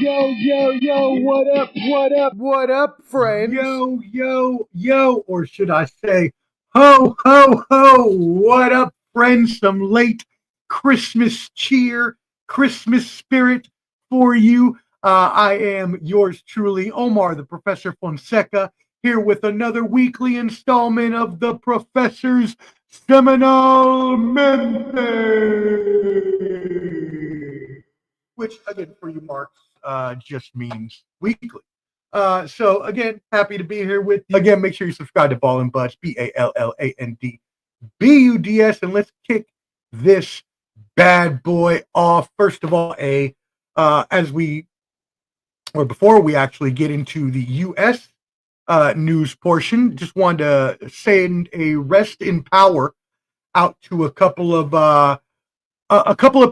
Yo, what up, friends? Yo, or should I say, ho, what up, friends? Some late Christmas cheer, Christmas spirit for you. I am yours truly, Omar, the Professor Fonseca, here with another weekly installment of the Professor's Semanalmente, which again for you marks just means weekly. So again, happy to be here with you. Again, make sure you subscribe to Ball and Buds, BALLANDBUDS, and let's kick this bad boy off. First of all, before we actually get into the U.S. News portion, just wanted to send a rest in power out to a couple of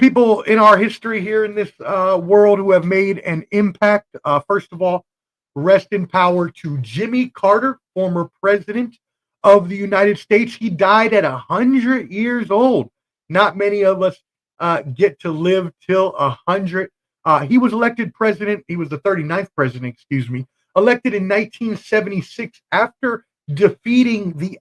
people in our history here in this world who have made an impact. First of all, rest in power to Jimmy Carter, former president of the United States. He died at 100 years old. Not many of us get to live till 100. He was elected president. He was the 39th president, elected in 1976 after defeating the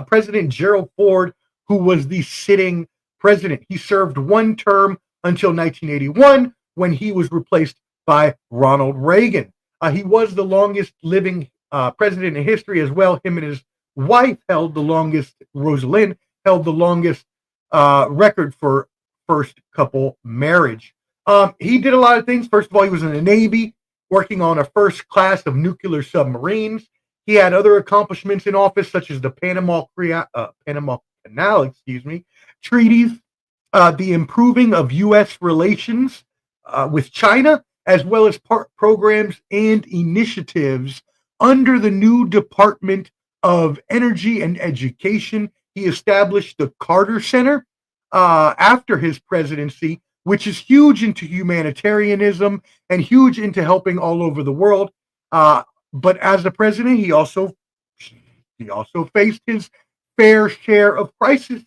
President Gerald Ford, who was the sitting president. He served one term until 1981 when he was replaced by Ronald Reagan. He was the longest living president in history as well. Him and his wife Rosalind, held the longest record for first couple marriage. He did a lot of things. First of all, he was in the Navy, working on a first class of nuclear submarines. He had other accomplishments in office, such as the Panama Canal, treaties, the improving of U.S. relations with China, as well as programs and initiatives under the new Department of Energy and Education. He established the Carter Center after his presidency, which is huge into humanitarianism and huge into helping all over the world. But as a president, he also faced his fair share of crises,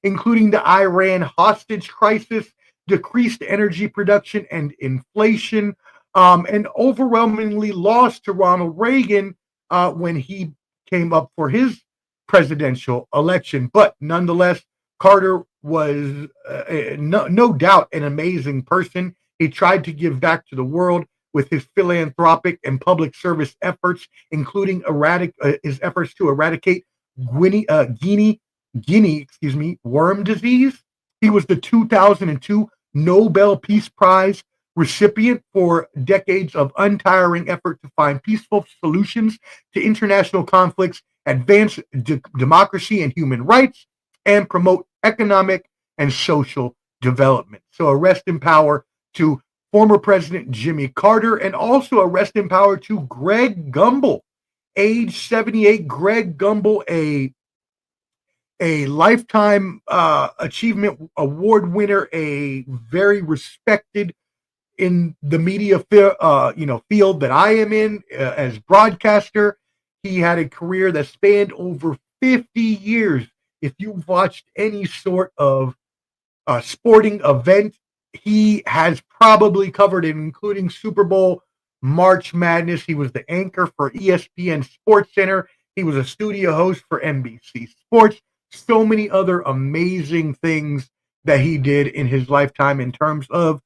including the Iran hostage crisis, decreased energy production and inflation, and overwhelmingly lost to Ronald Reagan when he came up for his presidential election. But nonetheless, Carter was no doubt an amazing person. He tried to give back to the world with his philanthropic and public service efforts, including his efforts to eradicate Guinea worm disease. He was the 2002 Nobel Peace Prize recipient for decades of untiring effort to find peaceful solutions to international conflicts, advance democracy and human rights, and promote economic and social development. So a rest in power to former President Jimmy Carter, and also a rest in power to Greg Gumbel, age 78. Greg Gumbel, a lifetime achievement award winner, a very respected in the media field that I am in as broadcaster. He had a career that spanned over 50 years. If you've watched any sort of sporting event, he has probably covered it, including Super Bowl, March Madness. He was the anchor for ESPN Sports Center. He was a studio host for NBC Sports. So many other amazing things that he did in his lifetime in terms of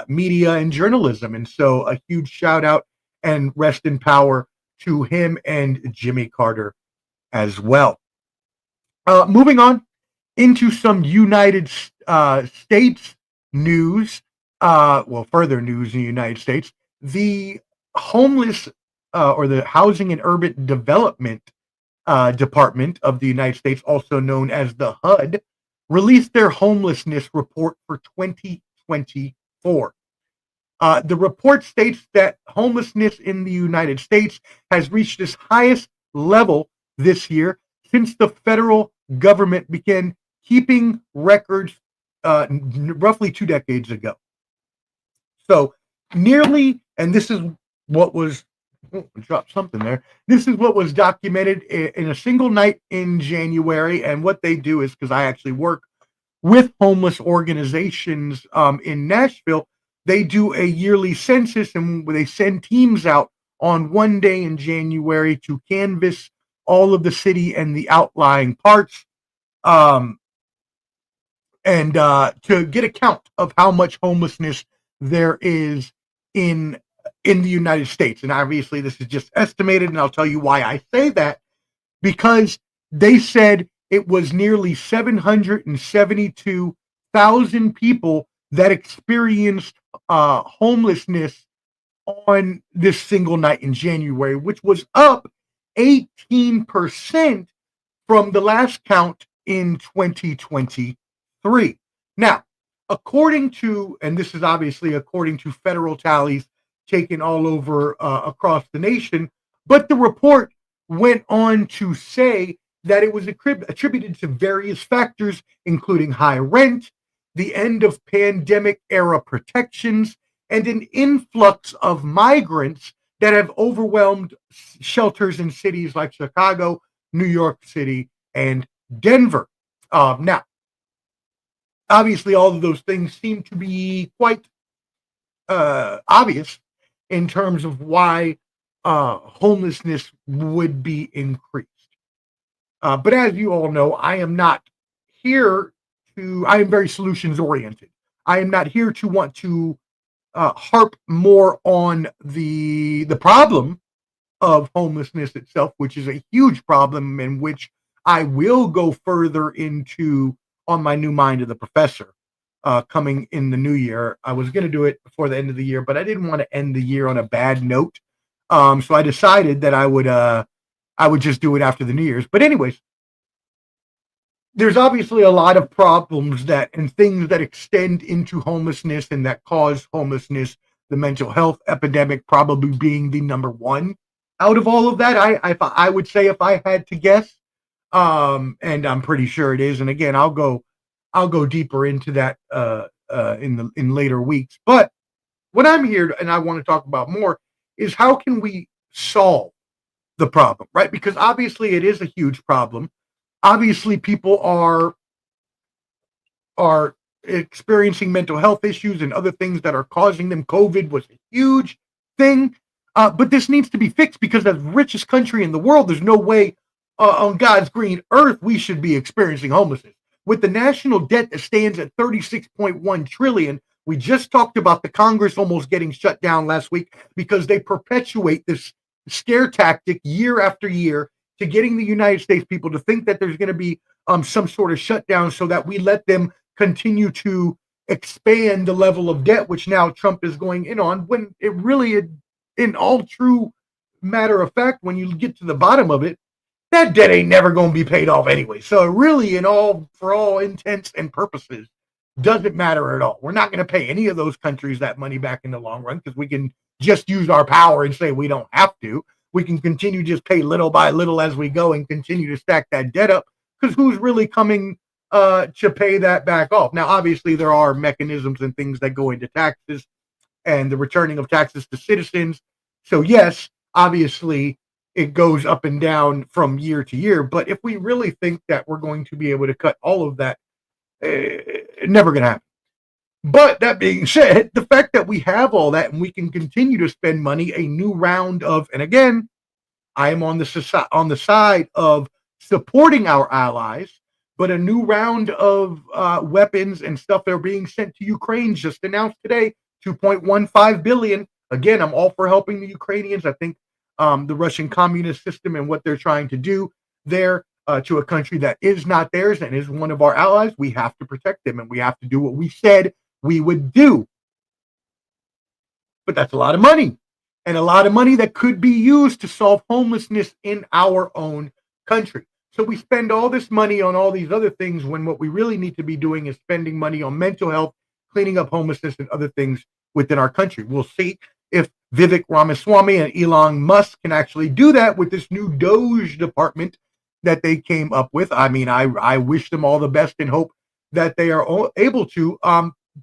media and journalism. And so a huge shout out and rest in power to him and Jimmy Carter as well. Moving on into some United States news, further news in the United States. The homeless or the Housing and Urban Development Department of the United States, also known as the HUD, released their homelessness report for 2024. The report states that homelessness in the United States has reached its highest level this year since the federal government began keeping records roughly 2 decades ago. So nearly, and this is what was, dropped something there. This is what was documented in a single night in January. And what they do is, because I actually work with homeless organizations in Nashville, they do a yearly census, and they send teams out on one day in January to canvass all of the city and the outlying parts, um, and to get a count of how much homelessness there is in the United States. And obviously, this is just estimated, and I'll tell you why I say that, because they said it was nearly 772,000 people that experienced homelessness on this single night in January, which was up 18% from the last count in 2023. Now, according to, and this is obviously according to federal tallies taken all over across the nation, but the report went on to say that it was attributed to various factors, including high rent, the end of pandemic era protections, and an influx of migrants that have overwhelmed shelters in cities like Chicago, New York City, and Denver. Now, obviously, all of those things seem to be quite obvious in terms of why homelessness would be increased. But as you all know, I am not here I am very solutions oriented. I am not here to want to harp more on the problem of homelessness itself, which is a huge problem, in which I will go further into on my new Mind of the Professor coming in the new year. I was going to do it before the end of the year, but I didn't want to end the year on a bad note. So I decided that I would just do it after the New Year's. But anyways, there's obviously a lot of problems and things that extend into homelessness and that cause homelessness, the mental health epidemic probably being the number one out of all of that. I would say, if I had to guess, and I'm pretty sure it is. And again, I'll go deeper into that in later weeks. But what I'm here and I want to talk about more is how can we solve the problem, right? Because obviously it is a huge problem. Obviously, people are experiencing mental health issues and other things that are causing them. COVID was a huge thing, but this needs to be fixed, because as the richest country in the world, there's no way on God's green earth we should be experiencing homelessness. With the national debt that stands at $36.1 trillion, we just talked about the Congress almost getting shut down last week because they perpetuate this scare tactic year after year to getting the United States people to think that there's going to be some sort of shutdown, so that we let them continue to expand the level of debt, which now Trump is going in on, when it really, in all true matter of fact, when you get to the bottom of it, that debt ain't never going to be paid off anyway. So it really, for all intents and purposes, doesn't matter at all. We're not going to pay any of those countries that money back in the long run, because we can just use our power and say we don't have to. We can continue just pay little by little as we go and continue to stack that debt up, because who's really coming to pay that back off? Now, obviously, there are mechanisms and things that go into taxes and the returning of taxes to citizens. So yes, obviously, it goes up and down from year to year. But if we really think that we're going to be able to cut all of that, it's never going to happen. But that being said, the fact that we have all that and we can continue to spend money, a new round of, and again, I am on the side of supporting our allies, but a new round of weapons and stuff that are being sent to Ukraine, just announced today, $2.15 billion. Again, I'm all for helping the Ukrainians. I think the Russian communist system and what they're trying to do there to a country that is not theirs and is one of our allies, we have to protect them, and we have to do what we said we would do. But that's a lot of money, and a lot of money that could be used to solve homelessness in our own country. So we spend all this money on all these other things, when what we really need to be doing is spending money on mental health, cleaning up homelessness, and other things within our country. We'll see if Vivek Ramaswamy and Elon Musk can actually do that with this new Doge department that they came up with. I mean, I wish them all the best and hope that they are able to.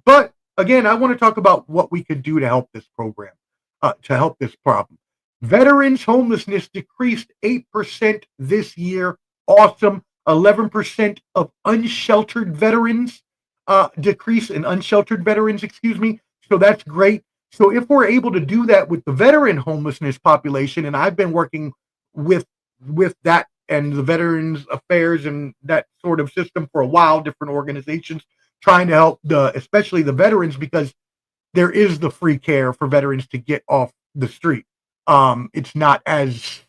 But again, I want to talk about what we could do to help this program, to help this problem. Veterans homelessness decreased 8% this year. Awesome. 11% of unsheltered veterans decrease in unsheltered veterans, So that's great. So if we're able to do that with the veteran homelessness population, and I've been working with that and the Veterans Affairs and that sort of system for a while, different organizations trying to help especially the veterans, because there is the free care for veterans to get off the street. It's not as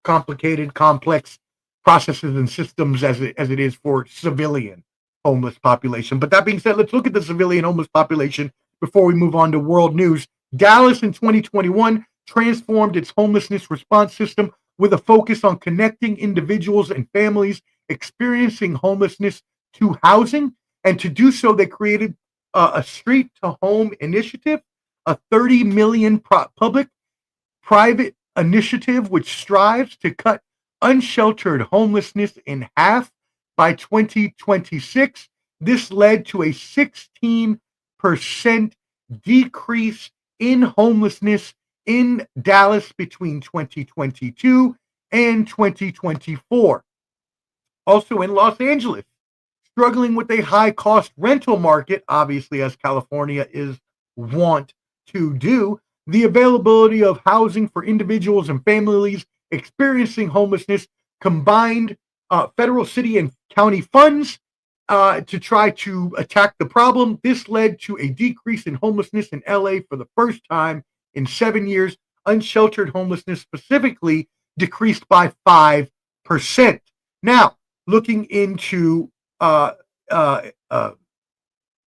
complicated, complex processes and systems as it is for civilian homeless population. But that being said, let's look at the civilian homeless population before we move on to world news. Dallas in 2021 transformed its homelessness response system with a focus on connecting individuals and families experiencing homelessness to housing. And to do so, they created a street to home initiative, a 30 million public private initiative which strives to cut unsheltered homelessness in half by 2026. This led to a 16% decrease in homelessness in Dallas between 2022 and 2024. Also in Los Angeles, struggling with a high cost rental market, obviously, as California is wont to do, the availability of housing for individuals and families experiencing homelessness combined federal, city, and county funds to try to attack the problem. This led to a decrease in homelessness in LA for the first time in 7 years. Unsheltered homelessness specifically decreased by 5%. Now, looking into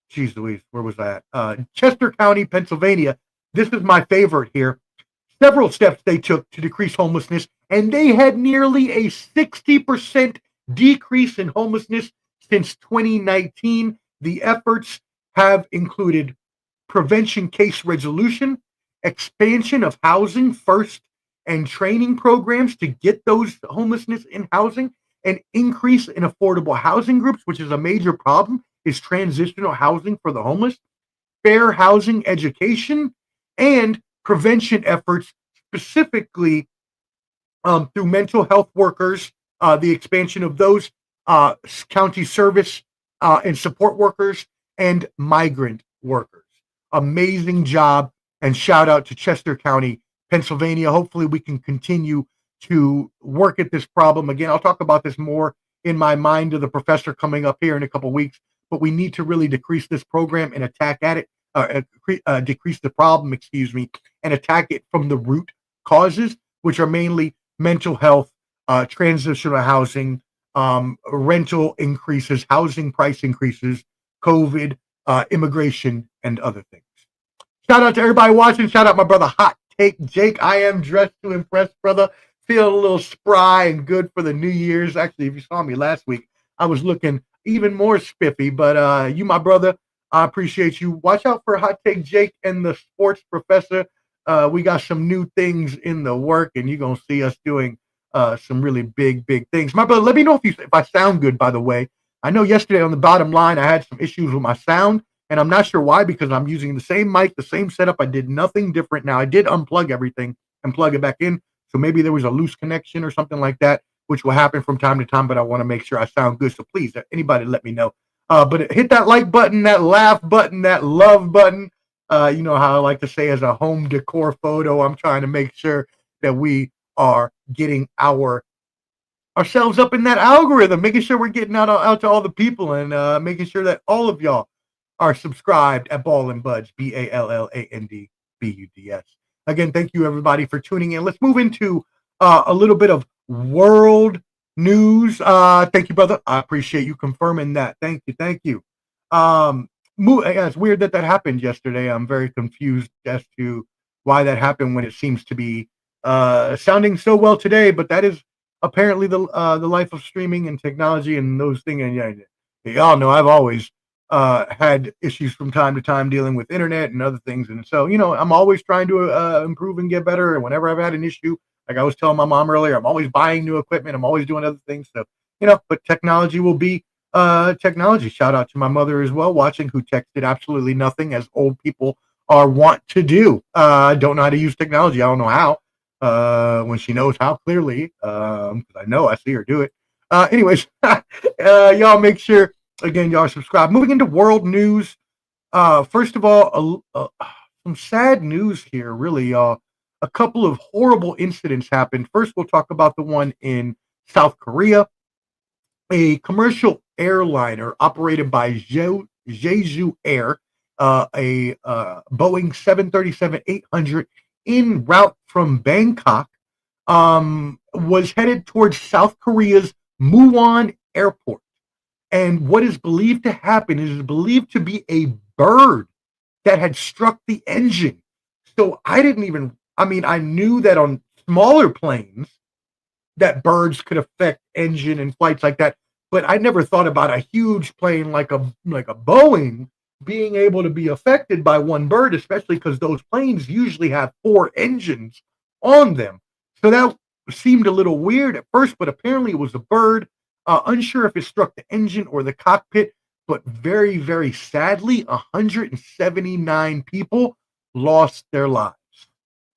geez Louise, where was I at? Chester County, Pennsylvania. This is my favorite here. Several steps they took to decrease homelessness, and they had nearly a 60% decrease in homelessness since 2019. The efforts have included prevention case resolution, expansion of housing first and training programs to get those homelessness in housing, an increase in affordable housing groups, which is a major problem, is transitional housing for the homeless, fair housing education, and prevention efforts, specifically through mental health workers, the expansion of those county service and support workers, and migrant workers. Amazing job, and shout out to Chester County, Pennsylvania. Hopefully we can continue to work at this problem. Again, I'll talk about this more in my Mind of the Professor coming up here in a couple of weeks, but we need to really decrease this program and attack at it, decrease the problem, and attack it from the root causes, which are mainly mental health, transitional housing, rental increases, housing price increases, COVID, immigration, and other things. Shout out to everybody watching. Shout out my brother Hot Take Jake. I am dressed to impress, brother. Feeling a little spry and good for the New Year's. Actually, if you saw me last week, I was looking even more spiffy. But you, my brother, I appreciate you. Watch out for Hot Take Jake and the Sports Professor. We got some new things in the work, and you're going to see us doing some really big things. My brother, let me know if I sound good, by the way. I know yesterday on the bottom line, I had some issues with my sound, and I'm not sure why, because I'm using the same mic, the same setup. I did nothing different. Now, I did unplug everything and plug it back in, so maybe there was a loose connection or something like that, which will happen from time to time, but I want to make sure I sound good. So please, anybody let me know. But hit that like button, that laugh button, that love button. You know how I like to say, as a home decor photo, I'm trying to make sure that we are getting ourselves up in that algorithm, making sure we're getting out to all the people, and making sure that all of y'all are subscribed at Ball and Buds, BALLANDBUDS. Again, thank you everybody for tuning in. Let's move into a little bit of world news. Thank you, brother. I appreciate you confirming that. Thank you. It's weird that happened yesterday. I'm very confused as to why that happened when it seems to be sounding so well today, but that is apparently the life of streaming and technology and those things. And yeah, y'all know I've always had issues from time to time dealing with internet and other things, and so I'm always trying to improve and get better. And whenever I've had an issue, like I was telling my mom earlier, I'm always buying new equipment. I'm always doing other things. So but technology will be technology. Shout out to my mother as well, watching, who texted absolutely nothing, as old people are wont to do. Don't know how to use technology. I don't know how. When she knows how, clearly, because I know I see her do it. Anyways, y'all make sure, again, y'all subscribe. Moving into world news, First of all, some sad news here, really. A couple of horrible incidents happened. First, we'll talk about the one in South Korea. A commercial airliner operated by Jeju Air, a Boeing 737-800 en route from Bangkok, was headed towards South Korea's Muwon Airport. And what is believed to happen is believed to be a bird that had struck the engine. So I knew that on smaller planes that birds could affect engine and flights like that, but I never thought about a huge plane like a Boeing being able to be affected by one bird, especially because those planes usually have four engines on them. So that seemed a little weird at first, but apparently it was a bird. Unsure if it struck the engine or the cockpit, but very, very sadly, 179 people lost their lives.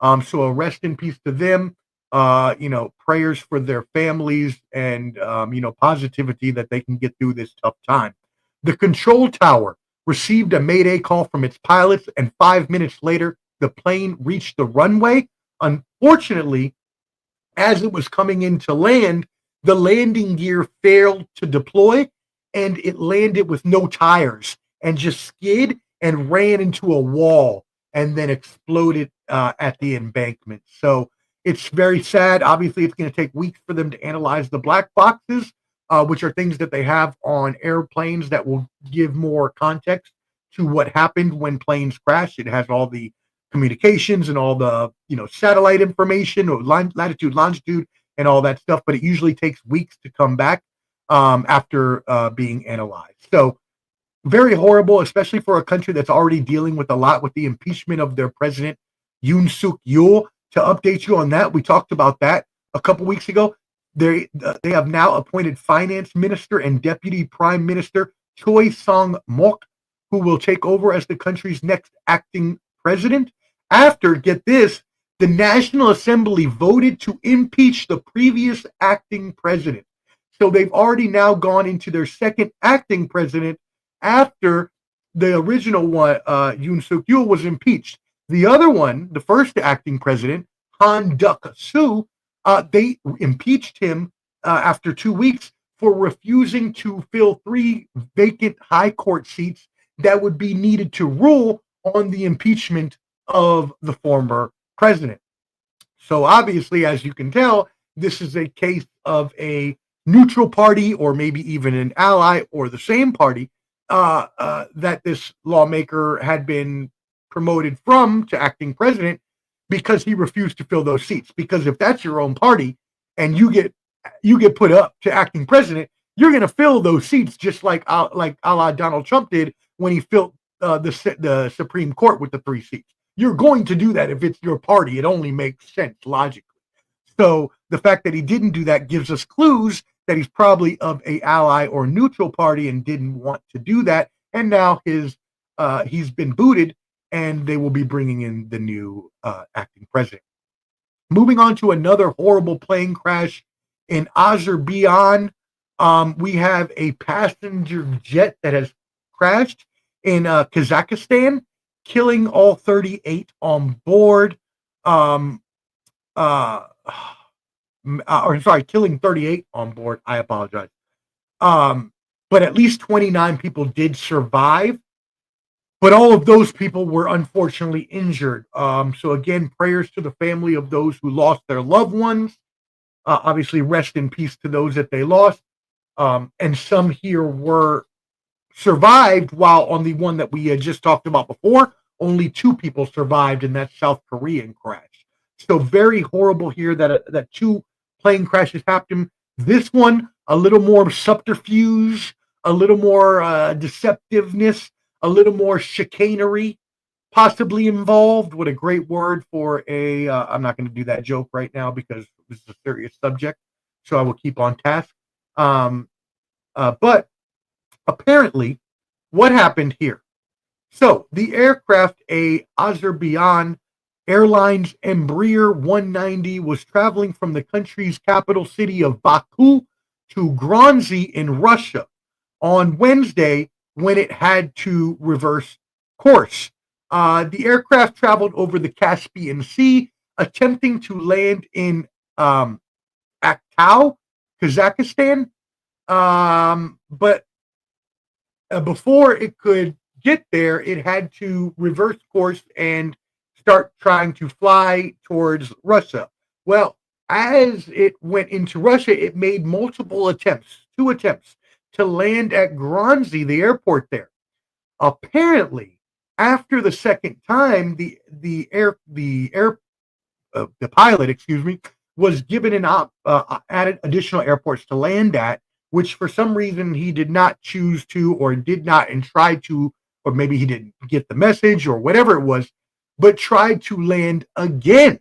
So a rest in peace to them. Prayers for their families and, positivity that they can get through this tough time. The control tower received a mayday call from its pilots, and 5 minutes later, the plane reached the runway. Unfortunately, as it was coming into land, the landing gear failed to deploy, and it landed with no tires and just skid and ran into a wall and then exploded at the embankment. So it's very sad. Obviously, it's going to take weeks for them to analyze the black boxes, which are things that they have on airplanes that will give more context to what happened when planes crash. It has all the communications and all the satellite information or latitude, longitude, and all that stuff. But it usually takes weeks to come back after being analyzed. So very horrible, especially for a country that's already dealing with a lot with the impeachment of their president, Yoon Suk Yeol. To update you on that, we talked about that a couple weeks ago. They have now appointed Finance Minister and Deputy Prime Minister Choi Song-mok, who will take over as the country's next acting president after, get this, the National Assembly voted to impeach the previous acting president. So they've already now gone into their second acting president after the original one, Yoon Suk Yeol, was impeached. The other one, the first acting president, Han Duck-soo, they impeached him after 2 weeks for refusing to fill 3 vacant high court seats that would be needed to rule on the impeachment of the former president. So obviously, as you can tell, this is a case of a neutral party or maybe even an ally or the same party that this lawmaker had been promoted from to acting president because he refused to fill those seats. Because if that's your own party and you get put up to acting president, you're going to fill those seats just like a la Donald Trump did when he filled the Supreme Court with the 3 seats. You're going to do that if it's your party. It only makes sense logically. So the fact that he didn't do that gives us clues that he's probably of a ally or neutral party and didn't want to do that. And now he's been booted, and they will be bringing in the new acting president. Moving on to another horrible plane crash in Azerbaijan. We have a passenger jet that has crashed in Kazakhstan, killing all 38 on board. Killing 38 on board. I apologize. But at least 29 people did survive. But all of those people were unfortunately injured. So again, prayers to the family of those who lost their loved ones. Obviously, rest in peace to those that they lost. And some here were survived, while on the one that we had just talked about before, only 2 people survived in that South Korean crash. So very horrible here that 2 plane crashes happened. This one, a little more subterfuge, a little more deceptiveness, a little more chicanery possibly involved. What a great word for a, I'm not going to do that joke right now because this is a serious subject, so I will keep on task. But apparently, what happened here? So the aircraft, a Azerbaijan Airlines Embraer 190, was traveling from the country's capital city of Baku to Grozny in Russia on Wednesday when it had to reverse course. The aircraft traveled over the Caspian Sea, attempting to land in Aktau, Kazakhstan. But before it could get there, it had to reverse course and start trying to fly towards Russia. Well, as it went into Russia, it made multiple attempts, 2 attempts, to land at Grozny, the airport there. Apparently, after the second time, the pilot, excuse me, was given added additional airports to land at, which for some reason he did not choose to, or did not and tried to, or maybe he didn't get the message or whatever it was, but tried to land again.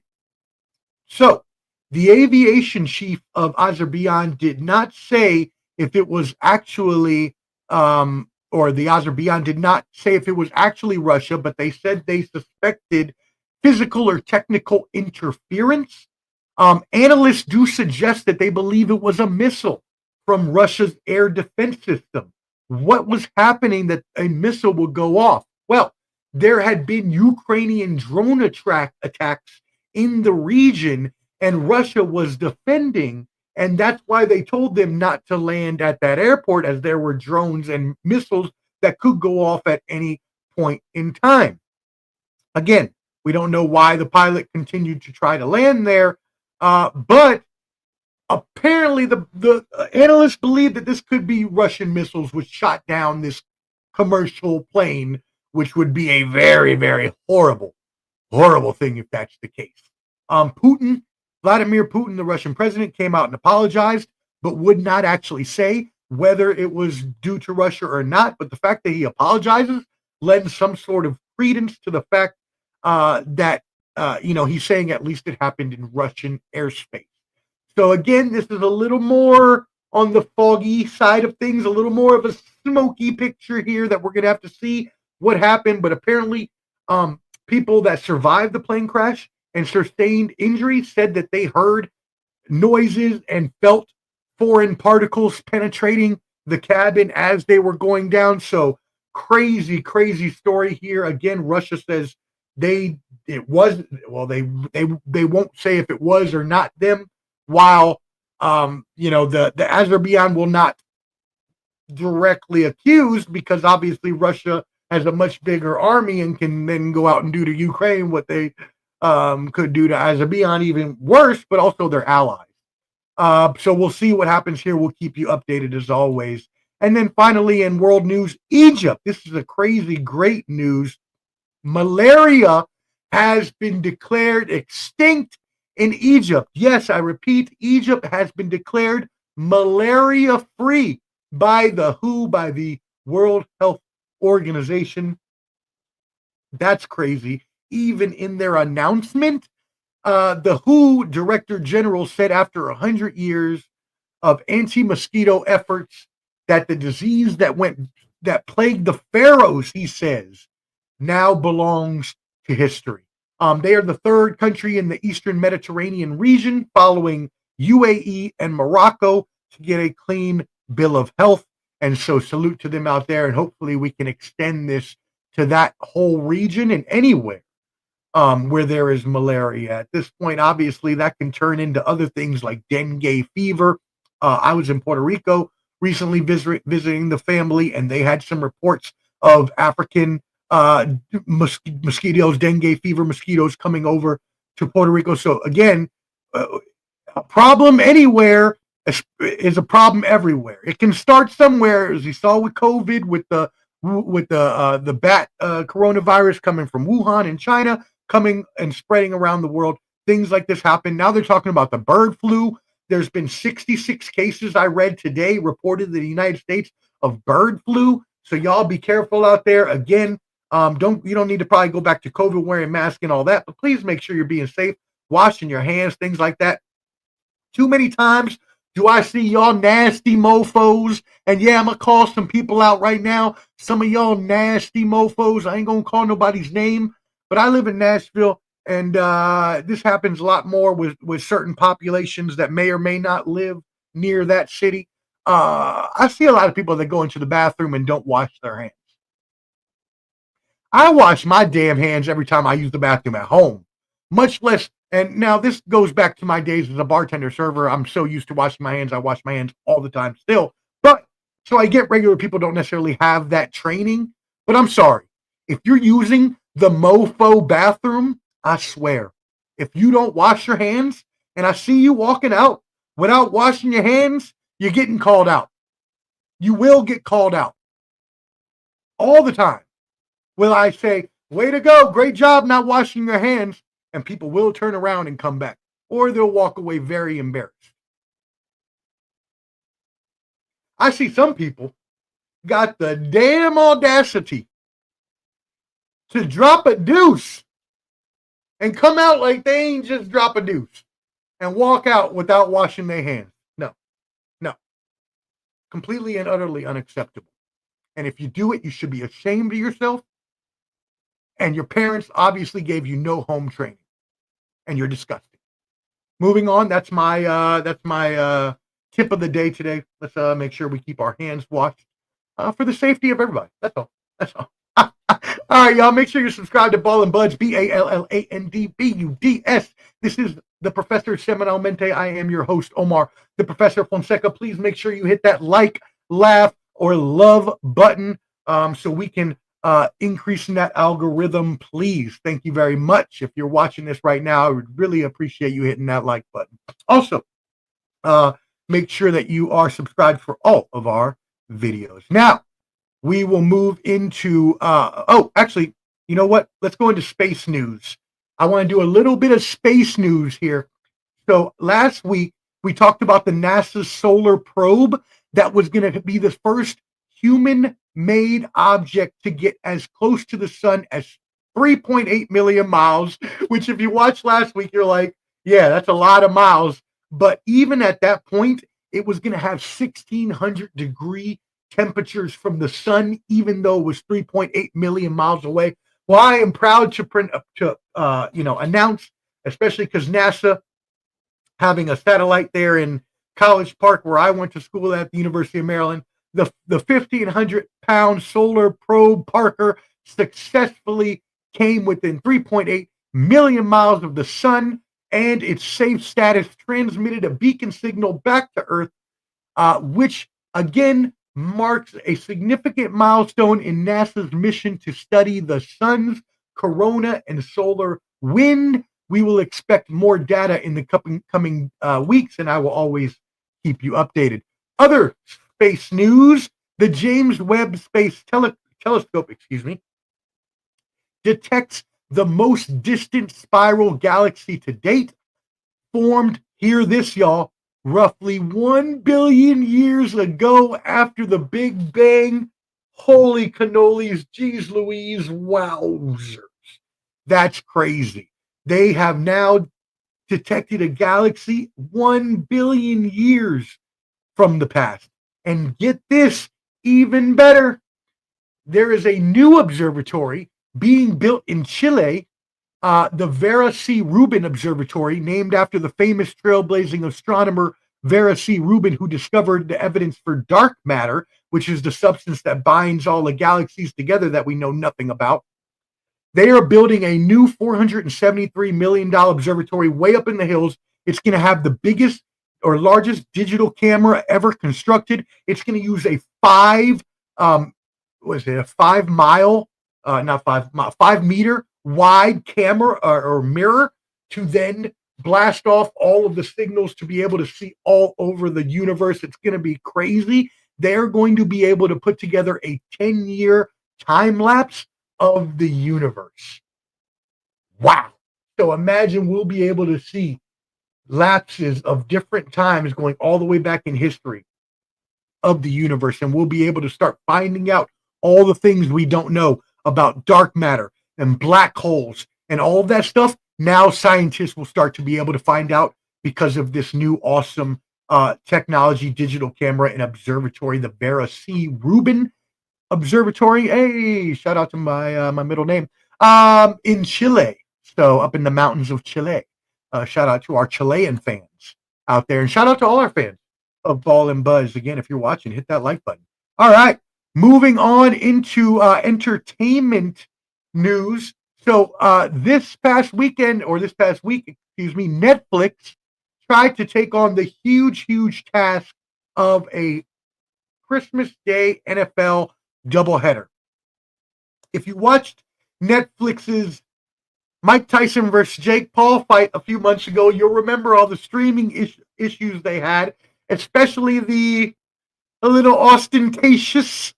So the aviation chief of Azerbaijan did not say if it was actually, or the Azerbaijan did not say if it was actually Russia, but they said they suspected physical or technical interference. Analysts do suggest that they believe it was a missile from Russia's air defense system. What was happening that a missile would go off? Well, there had been Ukrainian drone attacks in the region, and Russia was defending, and that's why they told them not to land at that airport, as there were drones and missiles that could go off at any point in time. Again, we don't know why the pilot continued to try to land there, but apparently the analysts believe that this could be Russian missiles which shot down this commercial plane, which would be a very, very horrible thing if that's the case. Vladimir Putin, the Russian president, came out and apologized, but would not actually say whether it was due to Russia or not. But the fact that he apologizes lends some sort of credence to the fact that he's saying at least it happened in Russian airspace. So again, this is a little more on the foggy side of things, a little more of a smoky picture here that we're going to have to see what happened. But apparently, people that survived the plane crash and sustained injuries said that they heard noises and felt foreign particles penetrating the cabin as they were going down. So crazy story here. Again, Russia says they won't say if it was or not them, while the Azerbaijan will not directly accuse, because obviously Russia has a much bigger army and can then go out and do to Ukraine what they could do to Azerbaijan, even worse, but also their allies. So we'll see what happens here. We'll keep you updated as always. And then finally, in world news, Egypt. This is a crazy, great news. Malaria has been declared extinct in Egypt. Yes, I repeat, Egypt has been declared malaria-free by the WHO, by the World Health Organization. That's crazy. Even in their announcement, the WHO Director General said after 100 years of anti-mosquito efforts that the disease that plagued the pharaohs, he says, now belongs to history. They are the third country in the Eastern Mediterranean region, following UAE and Morocco, to get a clean bill of health. And so salute to them out there, and hopefully we can extend this to that whole region and anywhere where there is malaria. At this point, obviously, that can turn into other things like dengue fever. I was in Puerto Rico recently visiting the family, and they had some reports of African mosquitoes, dengue fever mosquitoes coming over to Puerto Rico. So again, a problem anywhere is a problem everywhere. It can start somewhere, as we saw with COVID, with the bat coronavirus coming from Wuhan in China, coming and spreading around the world. Things like this happen. Now they're talking about the bird flu. There's been 66 cases I read today reported in the United States of bird flu. So y'all be careful out there. Again, you don't need to probably go back to COVID wearing masks and all that, but please make sure you're being safe, washing your hands, things like that. Too many times do I see y'all nasty mofos, and yeah, I'm gonna call some people out right now. Some of y'all nasty mofos. I ain't gonna call nobody's name, but I live in Nashville, and this happens a lot more with certain populations that may or may not live near that city. I see a lot of people that go into the bathroom and don't wash their hands. I wash my damn hands every time I use the bathroom at home, much less. And now this goes back to my days as a bartender server. I'm so used to washing my hands. I wash my hands all the time still. But so I get regular people don't necessarily have that training. But I'm sorry. If you're using the mofo bathroom, I swear, if you don't wash your hands and I see you walking out without washing your hands, you're getting called out. You will get called out all the time. Will I say, way to go, great job not washing your hands, and people will turn around and come back, or they'll walk away very embarrassed. I see some people got the damn audacity to drop a deuce and come out like they ain't just drop a deuce and walk out without washing their hands. No, no. Completely and utterly unacceptable. And if you do it, you should be ashamed of yourself. And your parents obviously gave you no home training. And you're disgusting. Moving on, that's my tip of the day today. Let's make sure we keep our hands washed for the safety of everybody. That's all. That's all. All right, y'all. Make sure you subscribe to Ball and Buds, BALLANDBUDS. This is the Professor Semanalmente. I am your host, Omar, the Professor Fonseca. Please make sure you hit that like, laugh, or love button so we can increase in that algorithm, please. Thank you very much. If you're watching this right now, I would really appreciate you hitting that like button. Also, make sure that you are subscribed for all of our videos. Now, we will move into, actually, you know what? Let's go into space news. I want to do a little bit of space news here. So last week, we talked about the NASA solar probe that was going to be the first human-made object to get as close to the sun as 3.8 million miles, which if you watched last week, you're like, yeah, that's a lot of miles. But even at that point, it was going to have 1,600-degree temperatures from the sun, even though it was 3.8 million miles away. Well, I am proud to announce, especially because NASA having a satellite there in College Park, where I went to school at the University of Maryland, the 1,500-pound solar probe Parker successfully came within 3.8 million miles of the sun, and its safe status transmitted a beacon signal back to Earth, which again marks a significant milestone in NASA's mission to study the sun's corona and solar wind. We will expect more data in the coming weeks, and I will always keep you updated. Other space news: the James Webb Space Telescope, detects the most distant spiral galaxy to date, formed, hear this, y'all, roughly 1 billion years ago after the Big Bang. Holy cannolis, geez Louise, wowzers. That's crazy. They have now detected a galaxy 1 billion years from the past. And get this, even better, there is a new observatory being built in Chile, the Vera Rubin Observatory, named after the famous trailblazing astronomer Vera Rubin, who discovered the evidence for dark matter, which is the substance that binds all the galaxies together that we know nothing about. They are building a new $473 million observatory way up in the hills. It's going to have the biggest or largest digital camera ever constructed. It's going to use a 5 meter wide camera or mirror to then blast off all of the signals to be able to see all over the universe. It's going to be crazy. They're going to be able to put together a 10-year time lapse of the universe. Wow. So imagine we'll be able to see lapses of different times going all the way back in history of the universe, and we'll be able to start finding out all the things we don't know about dark matter and black holes and all of that stuff. Now scientists will start to be able to find out because of this new awesome technology, digital camera and observatory, the Vera Rubin Observatory. Hey, shout out to my middle name. In Chile, so up in the mountains of Chile. Shout out to our Chilean fans out there, and shout out to all our fans of Ball and Buzz. Again, if you're watching, hit that like button. All right, moving on into entertainment news. So this past week, Netflix tried to take on the huge task of a Christmas Day NFL doubleheader. If you watched Netflix's Mike Tyson versus Jake Paul fight a few months ago, you'll remember all the streaming issues they had, especially a little ostentatious.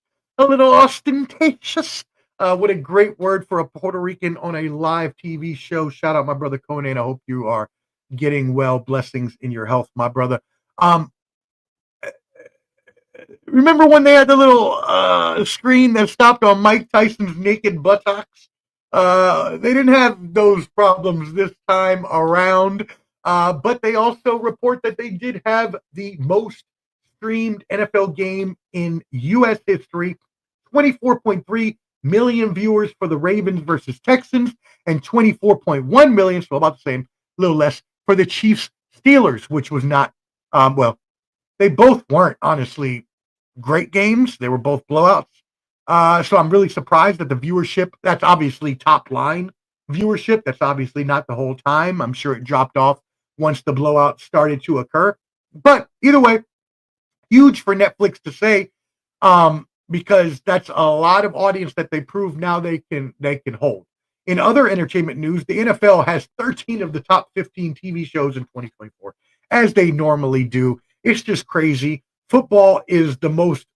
What a great word for a Puerto Rican on a live TV show. Shout out my brother Conan. I hope you are getting well. Blessings in your health, my brother. Remember when they had the little screen that stopped on Mike Tyson's naked buttocks? They didn't have those problems this time around, but they also report that they did have the most streamed NFL game in U.S. history, 24.3 million viewers for the Ravens versus Texans, and 24.1 million, so about the same, a little less, for the Chiefs Steelers, which was not, they both weren't honestly great games. They were both blowouts. So I'm really surprised that the viewership, that's obviously top line viewership. That's obviously not the whole time. I'm sure it dropped off once the blowout started to occur. But either way, huge for Netflix to say, because that's a lot of audience that they prove now they can hold. In other entertainment news, the NFL has 13 of the top 15 TV shows in 2024, as they normally do. It's just crazy. Football is the most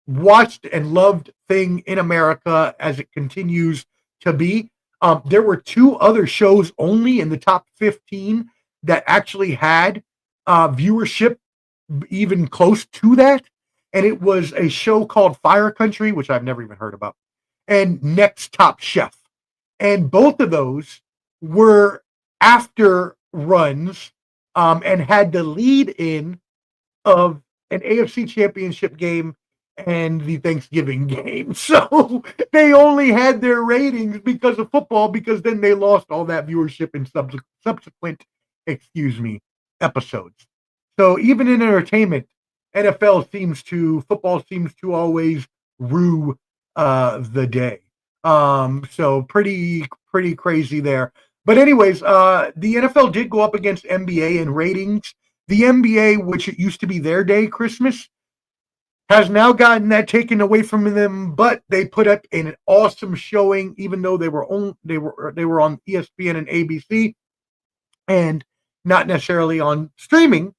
watched and loved thing in America, as it continues to be. There were two other shows only in the top 15 that actually had viewership even close to that. And it was a show called Fire Country, which I've never even heard about, and Next Top Chef. And both of those were after runs and had the lead in of an AFC championship game and the Thanksgiving game. So they only had their ratings because of football, because then they lost all that viewership in subsequent episodes. So even in entertainment, football seems to always rue the day. So pretty crazy there. But anyways, the NFL did go up against NBA in ratings. The NBA, which it used to be their day, Christmas, has now gotten that taken away from them, but they put up an awesome showing, even though they were on ESPN and ABC and not necessarily on streaming.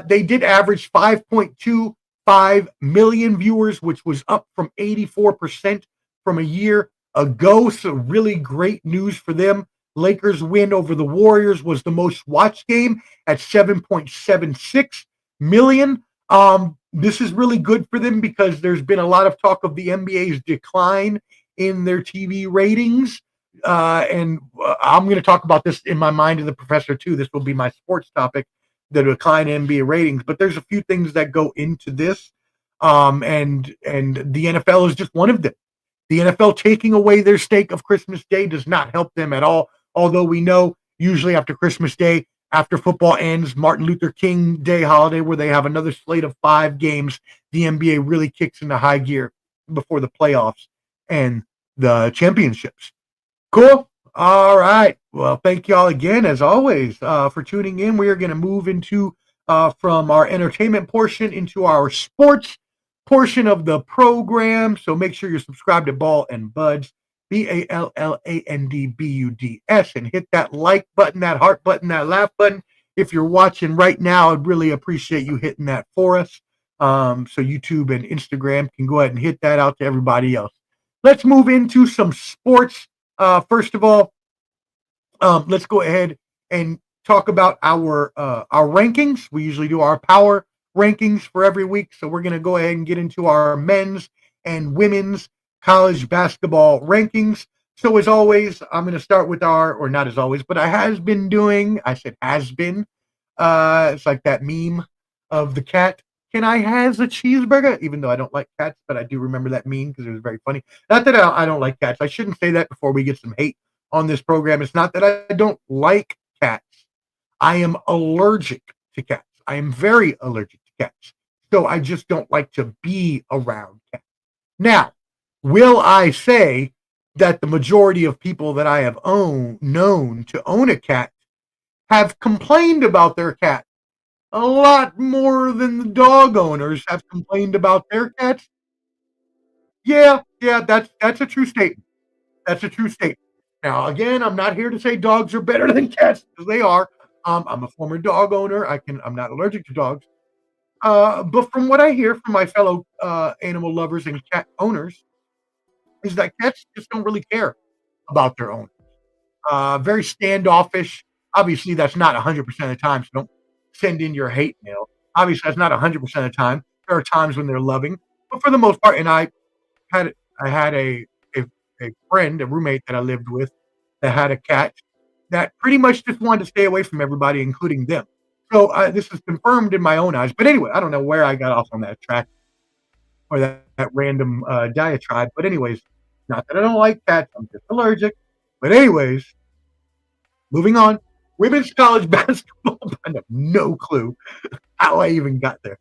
They did average 5.25 million viewers, which was up from 84% from a year ago. So really great news for them. Lakers win over the Warriors was the most watched game at 7.76 million. This is really good for them because there's been a lot of talk of the NBA's decline in their TV ratings. And I'm going to talk about this in my mind of the professor too. This will be my sports topic, the decline in NBA ratings. But there's a few things that go into this. And the NFL is just one of them. The NFL taking away their stake of Christmas Day does not help them at all. Although we know usually after Christmas Day, after football ends, Martin Luther King Day holiday, where they have another slate of 5 games, the NBA really kicks into high gear before the playoffs and the championships. Cool. All right. Well, thank you all again, as always, for tuning in. We are going to move into from our entertainment portion into our sports portion of the program. So make sure you're subscribed to Ball and Buds, BALLANDBUDS, and hit that like button, that heart button, that laugh button. If you're watching right now, I'd really appreciate you hitting that for us. So YouTube and Instagram can go ahead and hit that out to everybody else. Let's move into some sports. First of all, let's go ahead and talk about our rankings. We usually do our power rankings for every week. So we're going to go ahead and get into our men's and women's college basketball rankings. So as always, I'm going to start with or not as always, but I said has been. It's like that meme of the cat. Can I has a cheeseburger? Even though I don't like cats, but I do remember that meme because it was very funny. Not that I don't like cats. I shouldn't say that before we get some hate on this program. It's not that I don't like cats. I am allergic to cats. I am very allergic to cats. So I just don't like to be around cats. Now, will I say that the majority of people that I have known to own a cat have complained about their cat. A lot more than the dog owners have complained about their cats. Yeah, yeah, that's a true statement. That's a true statement. Now, again, I'm not here to say dogs are better than cats because they are. I'm a former dog owner. I'm not allergic to dogs. But from what I hear from my fellow animal lovers and cat owners, is that cats just don't really care about their owners. Very standoffish. Obviously, that's not 100% of the time, so don't send in your hate mail. Obviously, that's not 100% of the time. There are times when they're loving, but for the most part, and had I had a a friend, a roommate that I lived with that had a cat that pretty much just wanted to stay away from everybody, including them. So this is confirmed in my own eyes. But anyway, I don't know where I got off on that track or that random diatribe. But anyways, not that I don't like cats, I'm just allergic. But anyways, moving on. Women's college basketball. I have no clue how I even got there.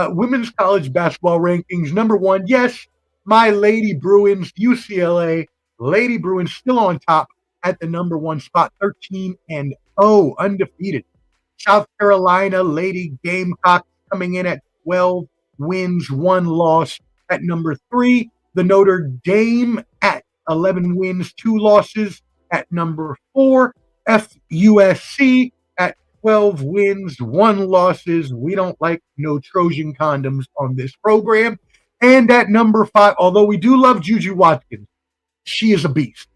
Women's college basketball rankings. Number one, yes, my Lady Bruins, UCLA. Lady Bruins still on top at the number one spot, 13-0, undefeated. South Carolina Lady Gamecocks coming in at 12 wins, 1 loss at number 3. The Notre Dame at 11 wins, 2 losses at number 4. FUSC at 12 wins, 1 losses. We don't like no Trojan condoms on this program. And at number 5, although we do love Juju Watkins, she is a beast.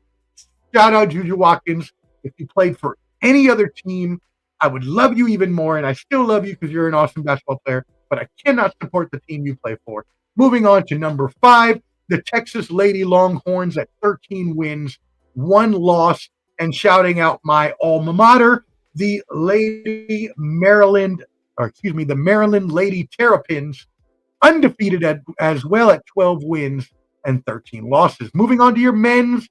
Shout out Juju Watkins. If you played for any other team, I would love you even more, and I still love you because you're an awesome basketball player, but I cannot support the team you play for. Moving on to number 5, the Texas Lady Longhorns at 13 wins, 1 loss, and shouting out my alma mater, the Maryland Lady Terrapins, undefeated as well at 12 wins and 13 losses. Moving on to your men's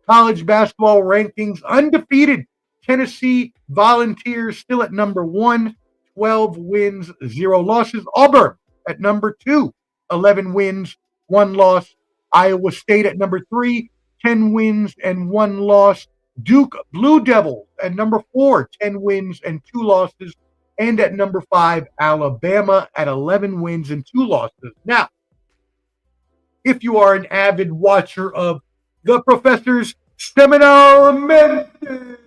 college basketball rankings, undefeated Tennessee Volunteers still at number 1, 12 wins, 0 losses. Auburn at number 2, 11 wins, 1 loss. Iowa State at number 3, 10 wins and 1 loss. Duke Blue Devils at number 4, 10 wins and 2 losses. And at number 5, Alabama at 11 wins and 2 losses. Now, if you are an avid watcher of the Professor's Semanalmente,